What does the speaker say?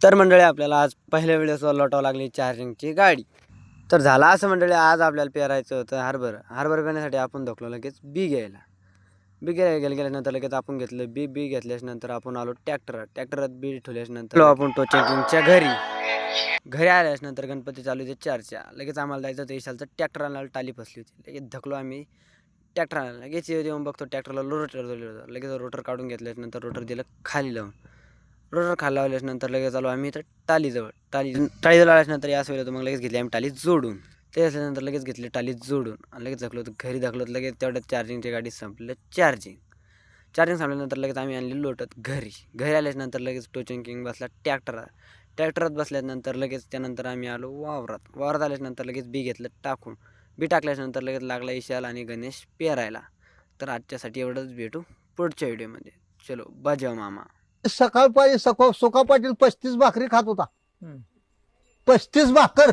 तर मंडळी आपल्याला आज पहिल्या वेळेस लोटावं लागली चार्जिंगची गाडी. तर झाला असं मंडळी, आज आपल्याला पेरायचं होतं हरभरा पेरण्यासाठी आपण धकलो लगेच बी घ्यायला. बी गेल्यानंतर लगेच आपण घेतलं बी घेतल्यानंतर आपण आलो ट्रॅक्टरात बी ठेवल्यानंतर आपण टोचेकिंगच्या घरी आल्यानंतर गणपती चालू होते चर्चा. लगेच आम्हाला जायचं होतं विशालचं ट्रॅक्टर आणायला, टाली फसली होती. लगेच धकलो आम्ही ट्रॅक्टर आणायला. लगेच येऊन बघतो ट्रॅक्टरला रोटर दिलं होतं. लगेच रोटर काढून घेतल्यानंतर रोटर दिलं खाली लावून. रोटर खाली लावल्यानंतर लगेच आलो आम्ही तर टालीजवळ टालीजवळ आल्यानंतर याच वेळेला मग लगेच घेतली आम्ही टाली जोडून. ते असल्यानंतर लगेच घेतली टाली जोडून आणि लगेच झकलो घरी धकलो. लगेच तेवढ्यात चार्जिंगची गाडी संपलं. चार्जिंग संपल्यानंतर लगेच आम्ही आणली लोटत घरी आल्यानंतर लगेच टोचिंग किंग बसला ट्रॅक्टरात बसल्यानंतर लगेच त्यानंतर आम्ही आलो वावरात आल्यानंतर लगेच बी घेतलं टाकून. बी टाकल्यानंतर लगेच लागला विशाल आणि गणेश पेरायला. तर आजच्यासाठी एवढंच, भेटू पुढच्या व्हिडिओमध्ये. चलो बजाव मामा. सकाळी सुका पाटील 35 भाकरी खात होता. 35 भाकर